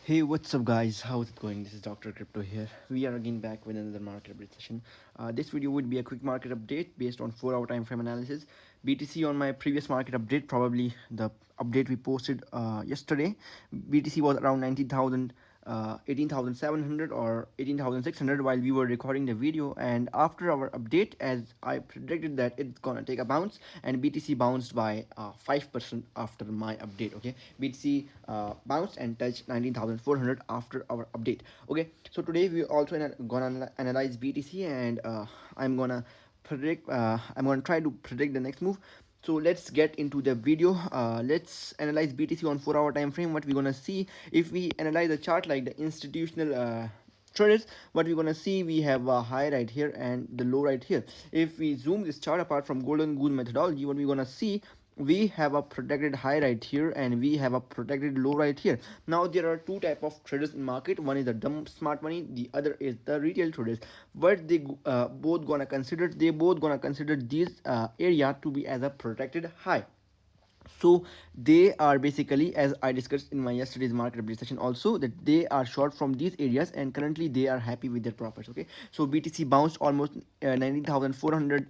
Hey, what's up, guys? How's it going? This is Dr. Crypto here. We are again back with another market update session. This video would be a quick market update based on 4 hour time frame analysis. BTC on my previous market update, probably the update we posted yesterday. BTC was around 19,000. 18,700 or 18,600 while we were recording the video, and after our update, as I predicted that it's gonna take a bounce, and BTC bounced by 5% after my update. Okay, BTC bounced and touched 19,400 after our update. Okay, so today we also gonna analyze BTC, and I'm gonna try to predict the next move. So let's get into the video. Let's analyze BTC on 4 hour time frame. What we're gonna see, if we analyze the chart like the institutional traders, what we're gonna see, we have a high right here and the low right here. If we zoom this chart apart from golden goose methodology, what we're gonna see, we have a protected high right here and we have a protected low right here. Now there are two type of traders in market. One is the dumb smart money, the other is the retail traders. But they both gonna consider this area to be as a protected high. So they are basically, as I discussed in my yesterday's market update session also, that they are short from these areas and currently they are happy with their profits. Okay, so BTC bounced almost 19,400.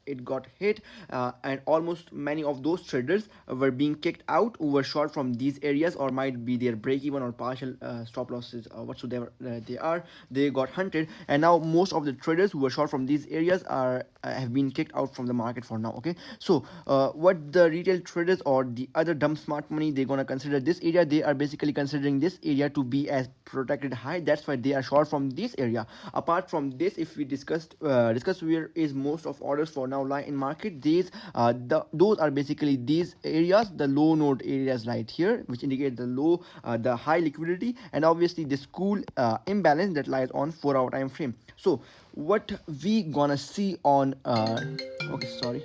It got hit, and almost many of those traders were being kicked out who were short from these areas, or might be their break even or partial stop losses whatsoever they got hunted. And now most of the traders who were short from these areas are have been kicked out from the market for now. Okay, so what the retail traders or the other dumb smart money, they're gonna consider this area, they are basically considering this area to be as protected high. That's why they are short from this area. Apart from this, if we discuss where is most of orders for now lie in market, those are basically these areas, the low node areas right here, which indicate the high liquidity, and obviously this cool imbalance that lies on 4 hour time frame. So what we gonna see on okay, sorry.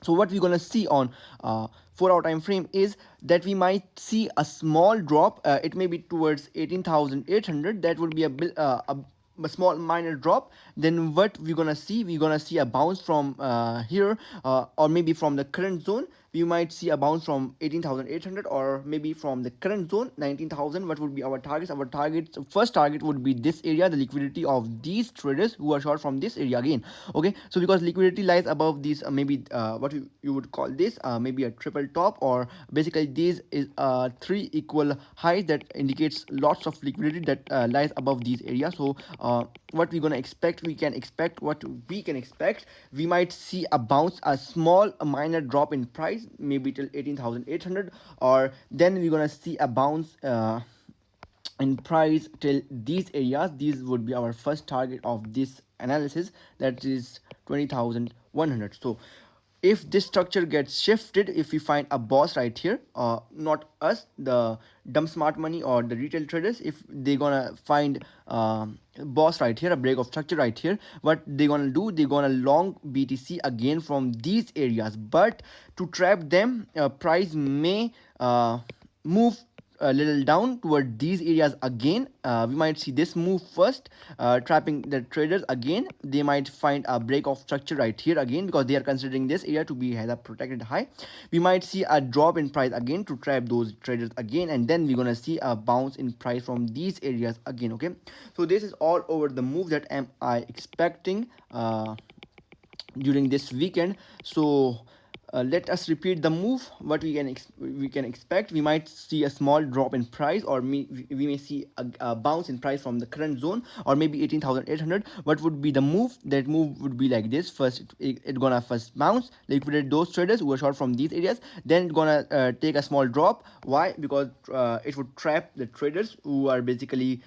So what we're gonna see on 4 hour time frame is that we might see a small drop. It may be towards 18,800. That would be a small minor drop. Then what we're gonna see a bounce from here, or maybe from the current zone. We might see a bounce from 18,800, or maybe from the current zone 19,000. What would be our targets? Our targets, first target would be this area, the liquidity of these traders who are short from this area again. Okay, so because liquidity lies above these, maybe what you would call this, maybe a triple top, or basically this is three equal highs that indicates lots of liquidity that lies above these areas. So what we're gonna expect, we might see a bounce, a small, a minor drop in price, maybe till 18,800, or then we're gonna see a bounce in price till these areas. These would be our first target of this analysis, that is 20,100. So if this structure gets shifted, if we find a boss right here, not us, the dumb smart money or the retail traders, if they gonna find boss right here, a break of structure right here, what they gonna do, they gonna long BTC again from these areas. But to trap them, price may move a little down toward these areas again. We might see this move first, trapping the traders again. They might find a break of structure right here again, because they are considering this area to be has a protected high. We might see a drop in price again to trap those traders again, and then we're gonna see a bounce in price from these areas again. Okay, so this is all over the move that am I expecting during this weekend. So let us repeat the move. What we can expect, we might see a small drop in price, or we may see a bounce in price from the current zone, or maybe 18,800. What would be the move? That move would be like this. First it gonna first bounce, liquidate those traders who are short from these areas, then it gonna take a small drop. Why? Because it would trap the traders who are basically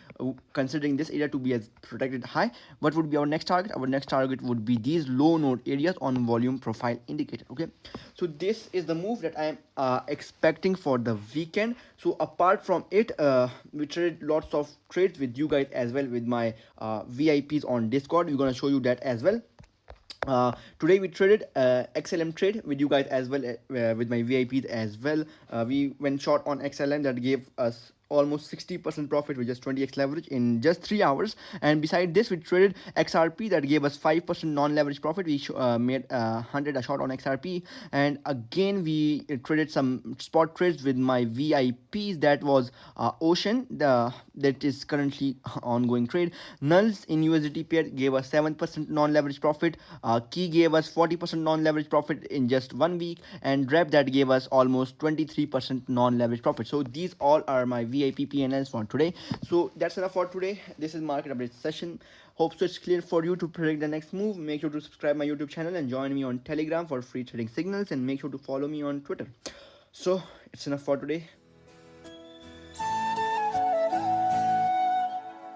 considering this area to be as protected high. What would be our next target? Our next target would be these low node areas on volume profile indicator. Okay, so this is the move that I am expecting for the weekend. So apart from it, we traded lots of trades with you guys as well, with my VIPs on Discord. We're gonna show you that as well. Today we traded XLM trade with you guys as well, with my VIPs as well. We went short on XLM, that gave us almost 60% profit with just 20x leverage in just 3 hours. And beside this, we traded XRP that gave us 5% non-leverage profit. We made 100 a short on XRP. And again, we traded some spot trades with my VIPs. That was Ocean, that is currently ongoing trade. Nulls in USDT pair gave us 7% non-leverage profit. Key gave us 40% non-leverage profit in just 1 week, and Rep that gave us almost 23% non-leverage profit. So these all are my VIP PNLs for today. So that's enough for today. This is market update session. Hope so it's clear for you to predict the next move. Make sure to subscribe my YouTube channel and join me on Telegram for free trading signals, and make sure to follow me on Twitter. So it's enough for today.